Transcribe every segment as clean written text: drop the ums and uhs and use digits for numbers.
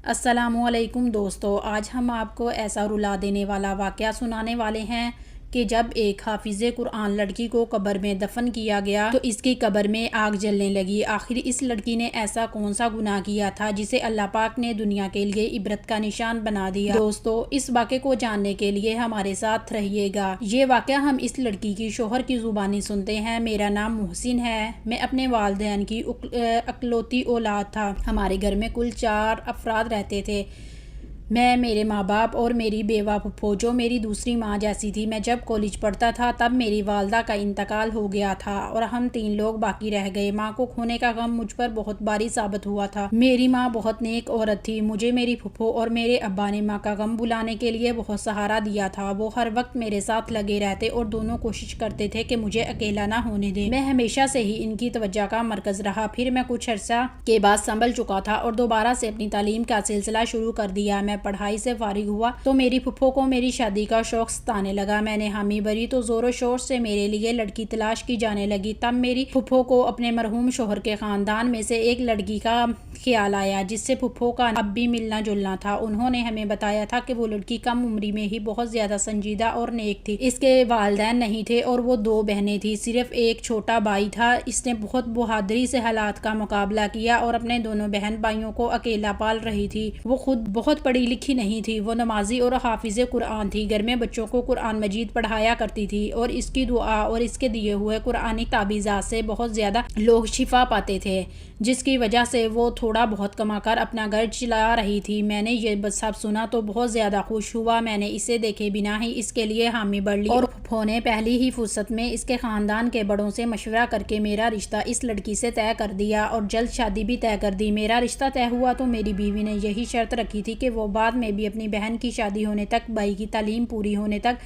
السلام علیکم دوستو، آج ہم آپ کو ایسا رلا دینے والا واقعہ سنانے والے ہیں کہ جب ایک حافظ قرآن لڑکی کو قبر میں دفن کیا گیا تو اس کی قبر میں آگ جلنے لگی۔ آخر اس لڑکی نے ایسا کون سا گناہ کیا تھا جسے اللہ پاک نے دنیا کے لیے عبرت کا نشان بنا دیا؟ دوستو، اس واقعے کو جاننے کے لیے ہمارے ساتھ رہیے گا۔ یہ واقعہ ہم اس لڑکی کی شوہر کی زبانی سنتے ہیں۔ میرا نام محسن ہے، میں اپنے والدین کی اکلوتی اولاد تھا۔ ہمارے گھر میں کل 4 افراد رہتے تھے، میں، میرے ماں باپ اور میری بیوہ پھپھو جو میری دوسری ماں جیسی تھی۔ میں جب کالج پڑھتا تھا تب میری والدہ کا انتقال ہو گیا تھا اور ہم 3 لوگ باقی رہ گئے۔ ماں کو کھونے کا غم مجھ پر بہت بھاری ثابت ہوا تھا۔ میری ماں بہت نیک عورت تھی، مجھے میری پھپھو اور میرے ابا نے ماں کا غم بھلانے کے لیے بہت سہارا دیا تھا۔ وہ ہر وقت میرے ساتھ لگے رہتے اور دونوں کوشش کرتے تھے کہ مجھے اکیلا نہ ہونے دیں۔ میں ہمیشہ سے ہی ان کی توجہ کا مرکز رہا۔ پھر میں کچھ عرصہ کے بعد سنبھل چکا تھا اور دوبارہ سے اپنی تعلیم کا سلسلہ شروع کر دیا۔ میں پڑھائی سے فارغ ہوا تو میری پھپھو کو میری شادی کا شوق ستانے لگا۔ میں نے حامی بھری تو زور و شور سے میرے لیے لڑکی تلاش کی جانے لگی۔ تب میری پھپھو کو اپنے مرحوم شوہر کے خاندان میں سے ایک لڑکی کا خیال آیا جس سے پھپھو کا اب بھی ملنا جلنا تھا۔ انہوں نے ہمیں بتایا تھا کہ وہ لڑکی کم عمری میں ہی بہت زیادہ سنجیدہ اور نیک تھی۔ اس کے والدین نہیں تھے اور وہ 2 بہنیں تھیں، صرف ایک چھوٹا بھائی تھا۔ اس نے بہت بہادری سے حالات کا مقابلہ کیا اور اپنے دونوں بہن بھائیوں کو اکیلا پال رہی تھی۔ وہ خود بہت پڑھی لکھی نہیں تھی، وہ نمازی اور حافظ قرآن تھی۔ گھر میں بچوں کو قرآن مجید پڑھایا کرتی تھی اور اس کی دعا اور اس کے دیے ہوئے قرآنی تعویذات سے بہت زیادہ لوگ شفا پاتے تھے، جس کی وجہ سے وہ تھوڑا بہت کما کر اپنا گھر چلا رہی تھی۔ میں نے یہ سب سنا تو بہت زیادہ خوش ہوا۔ میں نے اسے دیکھے بنا ہی اس کے لیے حامی بھر لی اور پھپھو نے پہلی ہی فرصت میں اس کے خاندان کے بڑوں سے مشورہ کر کے میرا رشتہ اس لڑکی سے طے کر دیا اور جلد شادی بھی طے کر دی۔ میرا رشتہ طے ہوا تو میری بیوی نے یہی شرط رکھی تھی کہ وہ بعد میں بھی اپنی بہن کی شادی ہونے تک، بھائی کی تعلیم پوری ہونے تک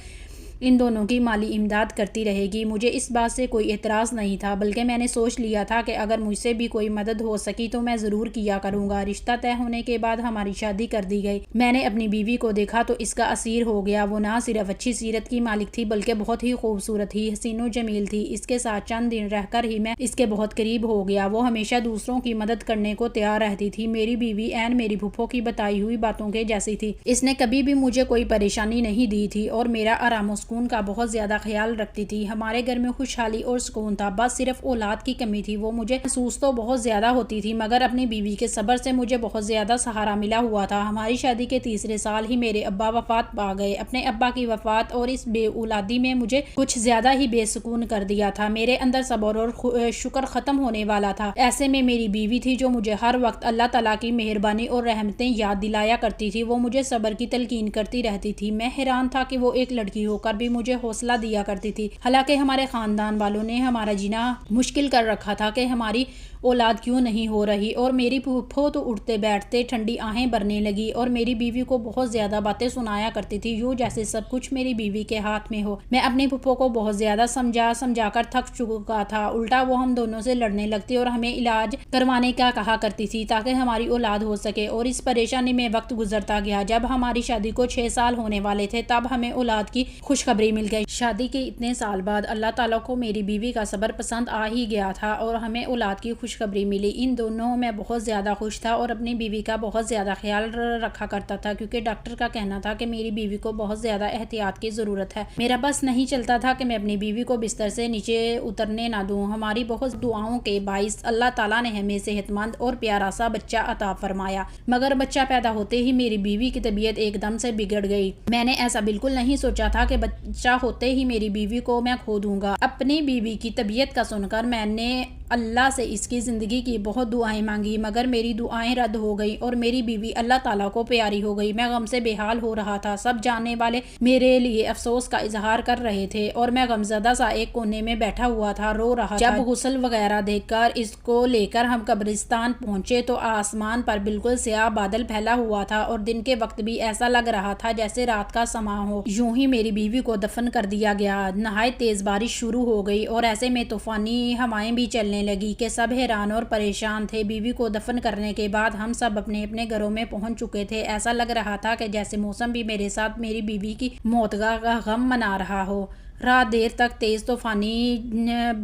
ان دونوں کی مالی امداد کرتی رہے گی۔ مجھے اس بات سے کوئی اعتراض نہیں تھا، بلکہ میں نے سوچ لیا تھا کہ اگر مجھ سے بھی کوئی مدد ہو سکی تو میں ضرور کیا کروں گا۔ رشتہ طے ہونے کے بعد ہماری شادی کر دی گئی۔ میں نے اپنی بیوی کو دیکھا تو اس کا اسیر ہو گیا۔ وہ نہ صرف اچھی سیرت کی مالک تھی بلکہ بہت ہی خوبصورت ہی حسین و جمیل تھی۔ اس کے ساتھ چند دن رہ کر ہی میں اس کے بہت قریب ہو گیا۔ وہ ہمیشہ دوسروں کی مدد کرنے کو تیار رہتی تھی۔ میری بیوی عین میری پھپھو کی بتائی ہوئی باتوں کے جیسی تھی۔ اس نے کبھی بھی مجھے کوئی پریشانی نہیں دی تھی اور میرا آرام و سکون کا بہت زیادہ خیال رکھتی تھی۔ ہمارے گھر میں خوشحالی اور سکون تھا، بس صرف اولاد کی کمی تھی۔ وہ مجھے محسوس تو بہت زیادہ ہوتی تھی مگر اپنی بیوی کے صبر سے مجھے بہت زیادہ سہارا ملا ہوا تھا۔ ہماری شادی کے تیسرے سال ہی میرے ابا وفات پا گئے۔ اپنے ابا کی وفات اور اس بے اولادی میں مجھے کچھ زیادہ ہی بے سکون کر دیا تھا۔ میرے اندر صبر اور شکر ختم ہونے والا تھا۔ ایسے میں میری بیوی تھی جو مجھے ہر وقت اللہ تعالیٰ کی مہربانی اور رحمتیں یاد دلایا کرتی تھی۔ وہ مجھے صبر کی تلقین کرتی رہتی تھی۔ میں حیران تھا کہ وہ ایک لڑکی ہو کر بھی مجھے حوصلہ دیا کرتی تھی، حالانکہ ہمارے خاندان والوں نے ہمارا جینا مشکل کر رکھا تھا کہ ہماری اولاد کیوں نہیں ہو رہی۔ اور میری پھپھو تو اٹھتے بیٹھتے ٹھنڈی آہیں بھرنے لگی اور میری بیوی کو بہت زیادہ باتیں سنایا کرتی تھی، یوں جیسے سب کچھ میری بیوی کے ہاتھ میں ہو۔ میں اپنی پھپھو کو بہت زیادہ سمجھا کر تھک چکا تھا، الٹا وہ ہم دونوں سے لڑنے لگتی اور ہمیں علاج کروانے کا کہا کرتی تھی تاکہ ہماری اولاد ہو سکے۔ اور اس پریشانی میں وقت گزرتا گیا۔ جب ہماری شادی کو 6 سال ہونے والے تھے تب ہمیں اولاد کی خوشخبری مل گئی۔ شادی کے اتنے سال بعد اللہ تعالیٰ کو میری بیوی کا صبر پسند آ ہی گیا تھا اور ہمیں اولاد کی خوشخبری ملی۔ ان دونوں میں بہت زیادہ خوش تھا اور اپنی بیوی کا بہت زیادہ خیال رکھا کرتا تھا کیونکہ ڈاکٹر کا کہنا تھا کہ میری بیوی کو بہت زیادہ احتیاط کی ضرورت ہے۔ میرا بس نہیں چلتا تھا کہ میں اپنی بیوی کو بستر سے نیچے اترنے نہ دوں۔ ہماری بہت دعاؤں کے باعث اللہ تعالیٰ نے ہمیں صحت مند اور پیارا سا بچہ عطا فرمایا، مگر بچہ پیدا ہوتے ہی میری بیوی کی طبیعت ایک دم سے بگڑ گئی۔ میں نے ایسا بالکل نہیں سوچا تھا کہ بچہ ہوتے ہی میری بیوی کو میں کھو دوں گا۔ اپنی بیوی کی طبیعت کا سن کر میں نے اللہ سے اس کی زندگی کی بہت دعائیں مانگی مگر میری دعائیں رد ہو گئی اور میری بیوی اللہ تعالیٰ کو پیاری ہو گئی۔ میں غم سے بے حال ہو رہا تھا۔ سب جاننے والے میرے لیے افسوس کا اظہار کر رہے تھے اور میں غمزدہ سا ایک کونے میں بیٹھا ہوا تھا، رو رہا تھا۔ جب غسل وغیرہ دیکھ کر اس کو لے کر ہم قبرستان پہنچے تو آسمان پر بالکل سیاہ بادل پھیلا ہوا تھا اور دن کے وقت بھی ایسا لگ رہا تھا جیسے رات کا سماں ہو۔ یوں ہی میری بیوی کو دفن کر دیا گیا۔ نہایت تیز بارش شروع ہو گئی اور ایسے میں طوفانی ہوائیں بھی چلنے لگی کہ سب حیران اور پریشان تھے۔ بیوی کو دفن کرنے کے بعد ہم سب اپنے اپنے گھروں میں پہنچ چکے تھے۔ ایسا لگ رہا تھا کہ جیسے موسم بھی میرے ساتھ میری بیوی کی موت کا غم منا رہا ہو۔ رات دیر تک تیز طوفانی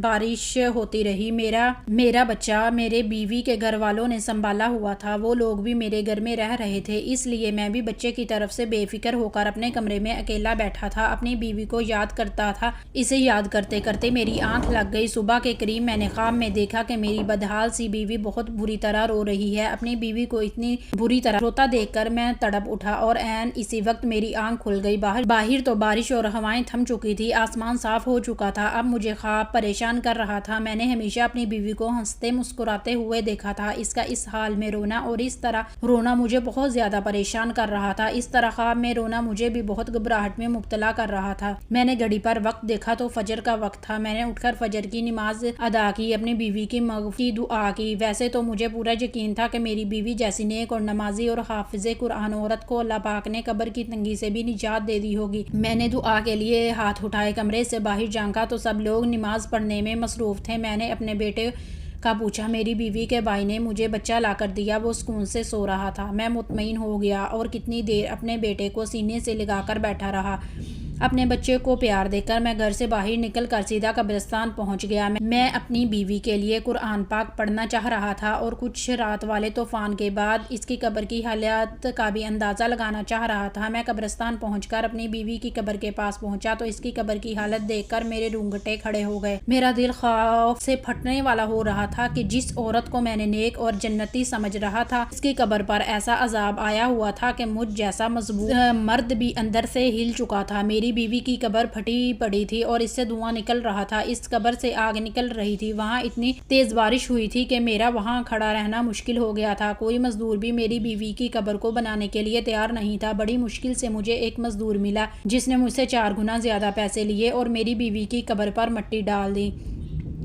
بارش ہوتی رہی۔ میرا بچہ میرے بیوی کے گھر والوں نے سنبھالا ہوا تھا، وہ لوگ بھی میرے گھر میں رہ رہے تھے، اس لیے میں بھی بچے کی طرف سے بے فکر ہو کر اپنے کمرے میں اکیلا بیٹھا تھا، اپنی بیوی کو یاد کرتا تھا۔ اسے یاد کرتے کرتے میری آنکھ لگ گئی۔ صبح کے قریب میں نے خواب میں دیکھا کہ میری بدحال سی بیوی بہت بری طرح رو رہی ہے۔ اپنی بیوی کو اتنی بری طرح روتا دیکھ کر میں تڑپ اٹھا اور عین اسی وقت میری آنکھ کھل گئی۔ باہر تو بارش اور ہوائیں تھم چکی تھی، آسمان صاف ہو چکا تھا۔ اب مجھے خواب پریشان کر رہا تھا۔ میں نے ہمیشہ اپنی بیوی کو ہنستے مسکراتے ہوئے دیکھا تھا، اس کا اس حال میں رونا اور اس طرح رونا مجھے بہت زیادہ پریشان کر رہا تھا۔ اس طرح خواب میں رونا مجھے بھی بہت گھبراہٹ میں مبتلا کر رہا تھا۔ میں نے گھڑی پر وقت دیکھا تو فجر کا وقت تھا۔ میں نے اٹھ کر فجر کی نماز ادا کی، اپنی بیوی کی مغفرت کی دعا کی۔ ویسے تو مجھے پورا یقین تھا کہ میری بیوی جیسی نیک اور نمازی اور حافظ قرآن عورت کو اللہ پاک نے قبر کی تنگی سے بھی نجات دے دی ہوگی۔ میں نے دعا کے لیے ہاتھ اٹھائے، کمرے سے باہر جھانکا تو سب لوگ نماز پڑھنے میں مصروف تھے۔ میں نے اپنے بیٹے کا پوچھا، میری بیوی کے بھائی نے مجھے بچہ لا کر دیا، وہ سکون سے سو رہا تھا۔ میں مطمئن ہو گیا اور کتنی دیر اپنے بیٹے کو سینے سے لگا کر بیٹھا رہا۔ اپنے بچے کو پیار دے کر میں گھر سے باہر نکل کر سیدھا قبرستان پہنچ گیا۔ میں اپنی بیوی کے لیے قرآن پاک پڑھنا چاہ رہا تھا اور کچھ رات والے طوفان کے بعد اس کی قبر کی حالت کا بھی اندازہ لگانا چاہ رہا تھا۔ میں قبرستان پہنچ کر اپنی بیوی کی قبر کے پاس پہنچا تو اس کی قبر کی حالت دیکھ کر میرے رونگٹے کھڑے ہو گئے۔ میرا دل خوف سے پھٹنے والا ہو رہا تھا کہ جس عورت کو میں نے نیک اور جنتی سمجھ رہا تھا، اس کی قبر پر ایسا عذاب آیا ہوا تھا کہ مجھ جیسا مضبوط مرد بھی اندر سے ہل چکا تھا۔ میری بیوی کی قبر پھٹی پڑی تھی اور اس سے دھواں نکل رہا تھا، اس قبر سے آگ نکل رہی تھی۔ وہاں اتنی تیز بارش ہوئی تھی کہ میرا وہاں کھڑا رہنا مشکل ہو گیا تھا۔ کوئی مزدور بھی میری بیوی کی قبر کو بنانے کے لیے تیار نہیں تھا۔ بڑی مشکل سے مجھے ایک مزدور ملا جس نے مجھ سے 4 گنا زیادہ پیسے لیے اور میری بیوی کی قبر پر مٹی ڈال دی۔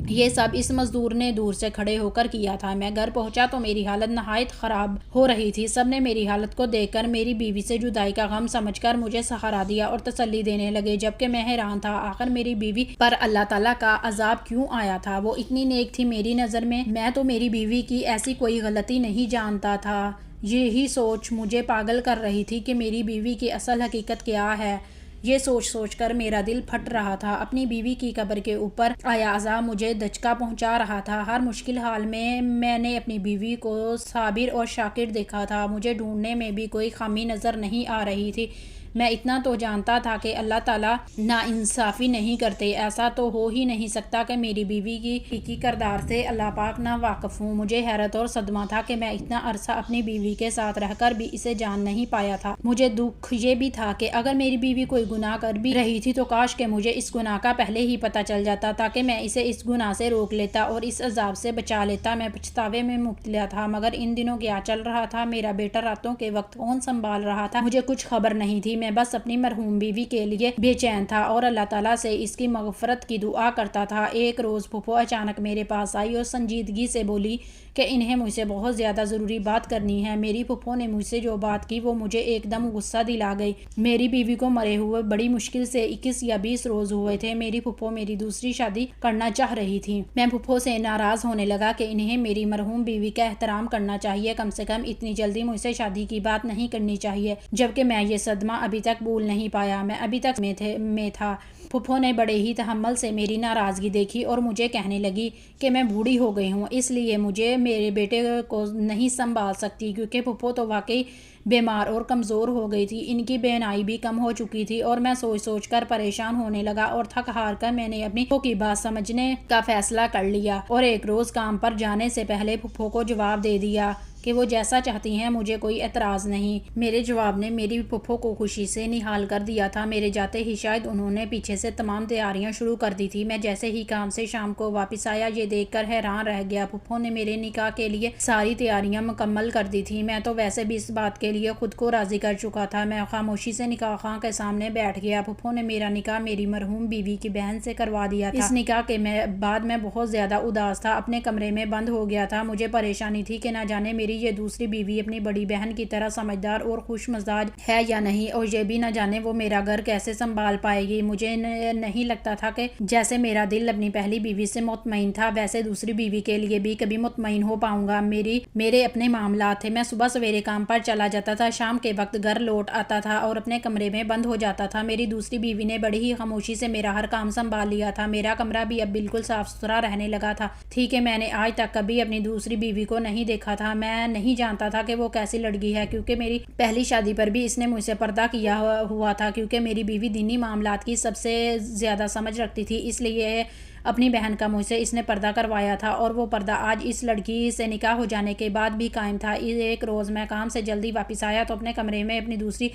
یہ سب اس مزدور نے دور سے کھڑے ہو کر کیا تھا۔ میں گھر پہنچا تو میری حالت نہایت خراب ہو رہی تھی۔ سب نے میری حالت کو دیکھ کر میری بیوی سے جدائی کا غم سمجھ کر مجھے سہارا دیا اور تسلی دینے لگے، جبکہ میں حیران تھا آخر میری بیوی پر اللہ تعالیٰ کا عذاب کیوں آیا تھا؟ وہ اتنی نیک تھی میری نظر میں تو میری بیوی کی ایسی کوئی غلطی نہیں جانتا تھا۔ یہی سوچ مجھے پاگل کر رہی تھی کہ میری بیوی کی اصل حقیقت کیا ہے۔ یہ سوچ کر میرا دل پھٹ رہا تھا۔ اپنی بیوی کی قبر کے اوپر آیا عذاب مجھے دھچکا پہنچا رہا تھا۔ ہر مشکل حال میں نے اپنی بیوی کو صابر اور شاکر دیکھا تھا۔ مجھے ڈھونڈنے میں بھی کوئی خامی نظر نہیں آ رہی تھی۔ میں اتنا تو جانتا تھا کہ اللہ تعالیٰ ناانصافی نہیں کرتے۔ ایسا تو ہو ہی نہیں سکتا کہ میری بیوی کی حقیقی کردار سے اللہ پاک نہ واقف ہوں۔ مجھے حیرت اور صدمہ تھا کہ میں اتنا عرصہ اپنی بیوی کے ساتھ رہ کر بھی اسے جان نہیں پایا تھا۔ مجھے دکھ یہ بھی تھا کہ اگر میری بیوی کوئی گناہ کر بھی رہی تھی تو کاش کہ مجھے اس گناہ کا پہلے ہی پتہ چل جاتا تاکہ میں اسے اس گناہ سے روک لیتا اور اس عذاب سے بچا لیتا۔ میں پچھتاوے میں مبتلا تھا، مگر ان دنوں کیا چل رہا تھا؟ میرا بیٹا راتوں کے وقت کون سنبھال رہا تھا؟ مجھے کچھ خبر نہیں تھی۔ میں بس اپنی مرحوم بیوی کے لیے بے چین تھا اور اللہ تعالیٰ سے اس کی مغفرت کی دعا کرتا تھا۔ ایک روز پھپھو اچانک میرے پاس آئی اور سنجیدگی سے بولی کہ انہیں مجھ سے بہت زیادہ ضروری بات کرنی ہے۔ میری پھپھو نے مجھ سے جو بات کی وہ مجھے ایک دم غصہ دلا گئی۔ میری بیوی کو مرے ہوئے بڑی مشکل سے 21 یا 20 روز ہوئے تھے۔ میری پھپھو میری دوسری شادی کرنا چاہ رہی تھی۔ میں پھپھو سے ناراض ہونے لگا کہ انہیں میری مرحوم بیوی کا احترام کرنا چاہیے، کم سے کم اتنی جلدی مجھ سے شادی کی بات نہیں کرنی چاہیے، جبکہ میں یہ صدمہ ابھی تک بھول نہیں پایا۔ میں ابھی تک میں تھا۔ پھپھو نے بڑے ہی تحمل سے میری ناراضگی دیکھی اور مجھے کہنے لگی کہ میں بوڑھی ہو گئی ہوں، اس لیے مجھے میرے بیٹے کو نہیں سنبھال سکتی، کیونکہ پھپھو تو واقعی بیمار اور کمزور ہو گئی تھی۔ ان کی بینائی بھی کم ہو چکی تھی اور میں سوچ کر پریشان ہونے لگا اور تھک ہار کر میں نے اپنی پھپھو کی بات سمجھنے کا فیصلہ کر لیا اور ایک روز کام پر جانے سے پہلے پھپھو کو جواب دے دیا کہ وہ جیسا چاہتی ہیں، مجھے کوئی اعتراض نہیں۔ میرے جواب نے میری پھپھو کو خوشی سے نہال کر دیا تھا۔ میرے جاتے ہی شاید انہوں نے پیچھے سے تمام تیاریاں شروع کر دی تھی۔ میں جیسے ہی کام سے شام کو واپس آیا یہ دیکھ کر حیران رہ گیا۔ پھپھو نے میرے نکاح کے لیے ساری تیاریاں مکمل کر دی تھی۔ میں تو ویسے بھی اس بات کے لیے خود کو راضی کر چکا تھا۔ میں خاموشی سے نکاح خواہ کے سامنے بیٹھ گیا۔ پھپھو نے میرا نکاح میری مرحوم بیوی کی بہن سے کروا دیا تھا۔ اس نکاح کے بعد میں بہت زیادہ اداس تھا، اپنے کمرے میں بند ہو گیا تھا۔ مجھے پریشانی تھی کہ نہ جانے میری میری یہ دوسری بیوی اپنی بڑی بہن کی طرح سمجھدار اور خوش مزاج ہے یا نہیں، اور یہ بھی نہ جانے وہ میرا گھر کیسے سنبھال پائے گی۔ مجھے نہیں لگتا تھا کہ جیسے میرا دل اپنی پہلی بیوی سے مطمئن تھا ویسے دوسری بیوی کے لیے بھی کبھی مطمئن ہو پاؤں گا۔ میرے اپنے معاملات تھے۔ میں صبح سویرے کام پر چلا جاتا تھا، شام کے وقت گھر لوٹ آتا تھا اور اپنے کمرے میں بند ہو جاتا تھا۔ میری دوسری بیوی نے بڑی ہی خاموشی سے میرا ہر کام سنبھال لیا تھا۔ میرا کمرہ بھی اب بالکل صاف ستھرا رہنے لگا تھا کہ میں نے آج تک کبھی اپنی دوسری بیوی کو نہیں دیکھا تھا۔ میں نہیں جانتا تھا کہ وہ کیسی لڑکی ہے، کیونکہ میری پہلی شادی پر بھی اس نے مجھ سے پردہ کیا ہوا تھا، کیونکہ میری بیوی دینی معاملات کی سب سے زیادہ سمجھ رکھتی تھی، اس لیے اپنی بہن کا مجھ سے اس نے پردہ کروایا تھا، اور وہ پردہ آج اس لڑکی سے نکاح ہو جانے کے بعد بھی قائم تھا۔ ایک روز میں کام سے جلدی واپس آیا تو اپنے کمرے میں اپنی دوسری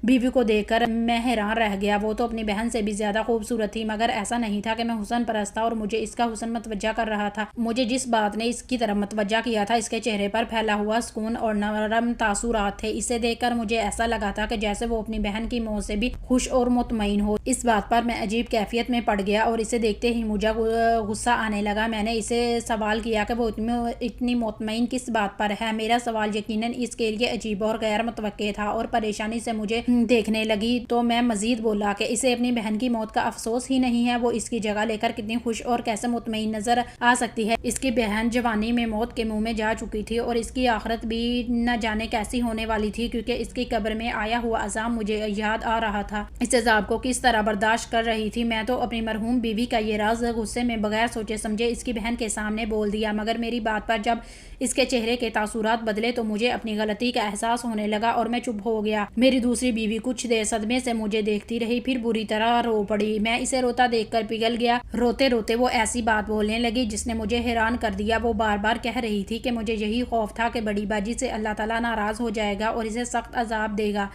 بیوی کو دیکھ کر میں حیران رہ گیا۔ وہ تو اپنی بہن سے بھی زیادہ خوبصورت تھی، مگر ایسا نہیں تھا کہ میں حسن پرست تھا اور مجھے اس کا حسن متوجہ کر رہا تھا۔ مجھے جس بات نے اس کی طرف متوجہ کیا تھا، اس کے چہرے پر پھیلا ہوا سکون اور نرم تاثرات تھے۔ اسے دیکھ کر مجھے ایسا لگا تھا کہ جیسے وہ اپنی بہن کی موت سے بھی خوش اور مطمئن ہو۔ اس بات پر میں عجیب کیفیت میں پڑ گیا اور اسے دیکھتے ہی مجھے غصہ آنے لگا۔ میں نے اسے سوال کیا کہ وہ اتنی مطمئن کس بات پر ہے۔ میرا سوال یقیناً اس کے لیے عجیب اور غیر متوقع تھا، اور پریشانی سے مجھے دیکھنے لگی تو میں مزید بولا کہ اسے اپنی بہن کی موت کا افسوس ہی نہیں ہے، وہ اس کی جگہ لے کر کتنی خوش اور کیسے مطمئن نظر آ سکتی ہے۔ اس کی بہن جوانی میں موت کے منہ میں جا چکی تھی اور اس کی آخرت بھی نہ جانے کیسی ہونے والی تھی، کیونکہ اس کی قبر میں آیا ہوا عذاب مجھے یاد آ رہا تھا۔ اس عذاب کو کس طرح برداشت کر رہی تھی۔ میں تو اپنی مرحوم بیوی کا یہ راز غصے میں بغیر سوچے سمجھے اس کی بہن کے سامنے بول دیا، مگر میری بات پر جب اس کے چہرے کے تاثرات بدلے تو مجھے اپنی غلطی کا احساس ہونے لگا اور میں چپ ہو گیا۔ میری دوسری بیوی کچھ دیر صدمے سے مجھے دیکھتی رہی، پھر بری طرح رو پڑی۔ میں اسے روتا دیکھ کر پگھل گیا۔ روتے روتے وہ ایسی بات بولنے لگی جس نے مجھے حیران کر دیا۔ وہ بار بار کہہ رہی تھی کہ مجھے یہی خوف تھا کہ بڑی باجی سے اللہ تعالیٰ ناراض ہو جائے گا اور اسے سخت عذاب دے گا،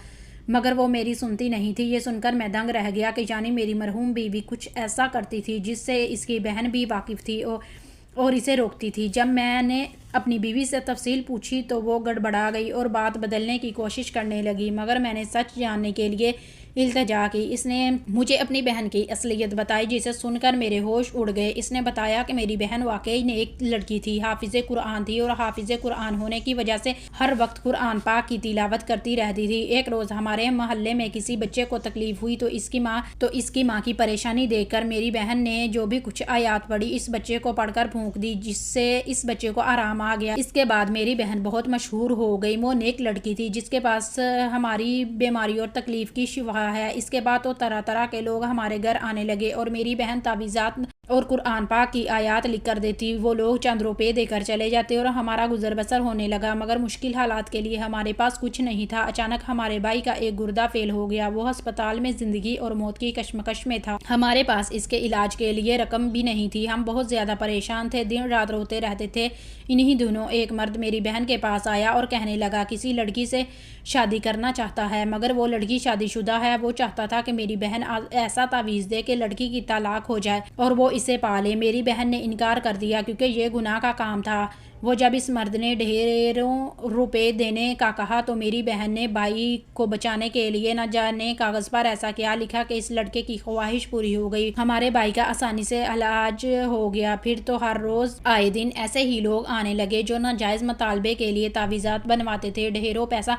مگر وہ میری سنتی نہیں تھی۔ یہ سن کر میں دنگ رہ گیا کہ یعنی میری مرحوم بیوی کچھ ایسا کرتی تھی جس سے اس کی بہن بھی واقف تھی اور اسے روکتی تھی۔ جب میں نے اپنی بیوی سے تفصیل پوچھی تو وہ گڑبڑا گئی اور بات بدلنے کی کوشش کرنے لگی، مگر میں نے سچ جاننے کے لیے التجا کی۔ اس نے مجھے اپنی بہن کی اصلیت بتائی، جسے سن کر میرے ہوش اڑ گئے۔ اس نے بتایا کہ میری بہن واقعی نیک لڑکی تھی، حافظ قرآن تھی، اور حافظ قرآن ہونے کی وجہ سے ہر وقت قرآن پاک کی تلاوت کرتی رہتی تھی۔ ایک روز ہمارے محلے میں کسی بچے کو تکلیف ہوئی تو اس کی ماں کی پریشانی دیکھ کر میری بہن نے جو بھی کچھ آیات پڑھی اس بچے کو پڑھ کر پھونک دی، جس سے اس بچے کو آرام آ گیا۔ اس کے بعد میری بہن بہت مشہور ہو گئی۔ وہ نیک لڑکی تھی جس کے پاس ہماری بیماری اور تکلیف کی شفا ہے۔ اس کے بعد تو طرح طرح کے لوگ ہمارے گھر آنے لگے اور میری بہن تعویذات اور قرآن پاک کی آیات لکھ کر دیتی۔ وہ لوگ چند روپے دے کر چلے جاتے اور ہمارا گزر بسر ہونے لگا، مگر مشکل حالات کے لیے ہمارے پاس کچھ نہیں تھا۔ اچانک ہمارے بھائی کا ایک گردہ فیل ہو گیا۔ وہ ہسپتال میں زندگی اور موت کی کشمکش میں تھا۔ ہمارے پاس اس کے علاج کے لیے رقم بھی نہیں تھی۔ ہم بہت زیادہ پریشان تھے، دن رات روتے رہتے تھے۔ انہی دنوں ایک مرد میری بہن کے پاس آیا اور کہنے لگا کسی لڑکی سے شادی کرنا چاہتا ہے، مگر وہ لڑکی شادی شدہ ہے۔ وہ چاہتا تھا کہ میری بہن ایسا تعویذ دے کہ لڑکی کی طلاق ہو جائے اور وہ اسے پالے۔ میری بہن نے انکار کر دیا کیونکہ یہ گناہ کا کام تھا۔ وہ جب اس مرد نے ڈھیروں روپے دینے کا کہا تو میری بہن نے بھائی کو بچانے کے لیے نہ جانے کاغذ پر ایسا کیا لکھا کہ اس لڑکے کی خواہش پوری ہو گئی۔ ہمارے بھائی کا آسانی سے علاج ہو گیا۔ پھر تو ہر روز آئے دن ایسے ہی لوگ آنے لگے جو ناجائز مطالبے کے لیے تعویذات بنواتے تھے، ڈھیروں پیسہ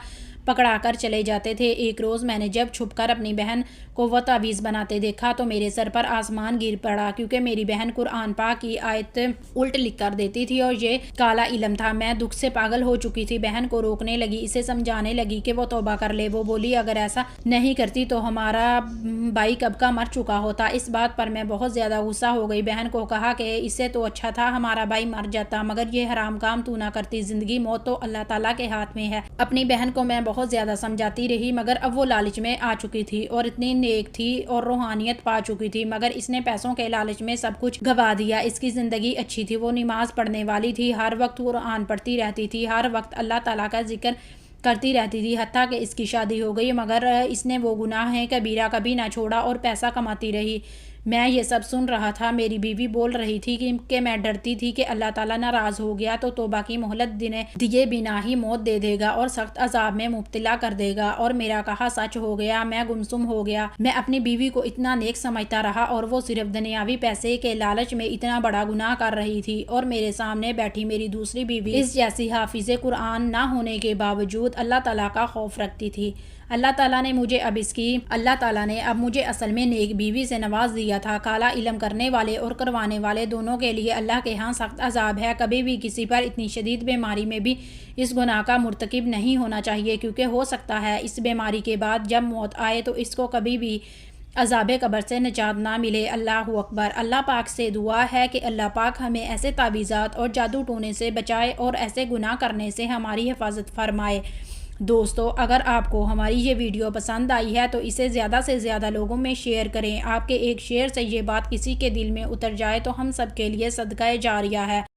پکڑا کر چلے جاتے تھے۔ ایک روز میں نے جب چھپ کر اپنی بہن کو وہ تعویذ بناتے دیکھا تو میرے سر پر آسمان گر پڑا، کیونکہ میری بہن قرآن پاک کی آیت الٹ لکھ کر دیتی تھی اور یہ کالا علم تھا۔ میں دکھ سے پاگل ہو چکی تھی۔ بہن کو روکنے لگی، اسے سمجھانے لگی کہ وہ توبہ کر لے۔ وہ بولی اگر ایسا نہیں کرتی تو ہمارا بھائی کب کا مر چکا ہوتا۔ اس بات پر میں بہت زیادہ غصہ ہو گئی۔ بہن کو کہا کہ اس سے تو اچھا تھا ہمارا بھائی مر جاتا، مگر یہ حرام کام تو نہ کرتی۔ زندگی موت تو اللہ تعالیٰ کے ہاتھ میں ہے۔ اپنی بہن کو میں بہت زیادہ سمجھاتی رہی، مگر اب وہ لالچ میں آ چکی تھی اور اتنی نیک تھی اور روحانیت پا چکی تھی، مگر اس نے پیسوں کے لالچ میں سب کچھ گوا دیا۔ اس کی زندگی اچھی تھی، وہ نماز پڑھنے والی تھی، ہر وقت قرآن پڑھتی رہتی تھی، ہر وقت اللہ تعالیٰ کا ذکر کرتی رہتی تھی، حتیٰ کہ اس کی شادی ہو گئی، مگر اس نے وہ گناہ کبیرہ کبھی نہ چھوڑا اور پیسہ کماتی رہی۔ میں یہ سب سن رہا تھا۔ میری بیوی بول رہی تھی کہ میں ڈرتی تھی کہ اللہ تعالیٰ ناراض ہو گیا تو توبہ کی مہلت دیے بنا ہی موت دے دے گا اور سخت عذاب میں مبتلا کر دے گا، اور میرا کہا سچ ہو گیا، میں گمسم ہو گیا۔ میں اپنی بیوی کو اتنا نیک سمجھتا رہا اور وہ صرف دنیاوی پیسے کے لالچ میں اتنا بڑا گناہ کر رہی تھی، اور میرے سامنے بیٹھی میری دوسری بیوی اس جیسی حافظ قرآن نہ ہونے کے باوجود اللہ تعالیٰ کا خوف رکھتی تھی۔ اللہ تعالیٰ نے اب مجھے اصل میں نیک بیوی سے نواز دیا تھا۔ کالا علم کرنے والے اور کروانے والے دونوں کے لیے اللہ کے ہاں سخت عذاب ہے۔ کبھی بھی کسی پر اتنی شدید بیماری میں بھی اس گناہ کا مرتکب نہیں ہونا چاہیے، کیونکہ ہو سکتا ہے اس بیماری کے بعد جب موت آئے تو اس کو کبھی بھی عذاب قبر سے نجات نہ ملے۔ اللہ اکبر۔ اللہ پاک سے دعا ہے کہ اللہ پاک ہمیں ایسے تعویذات اور جادو ٹونے سے بچائے اور ایسے گناہ کرنے سے ہماری حفاظت فرمائے۔ دوستو، اگر آپ کو ہماری یہ ویڈیو پسند آئی ہے تو اسے زیادہ سے زیادہ لوگوں میں شیئر کریں۔ آپ کے ایک شیئر سے یہ بات کسی کے دل میں اتر جائے تو ہم سب کے لیے صدقہ جاریہ ہے۔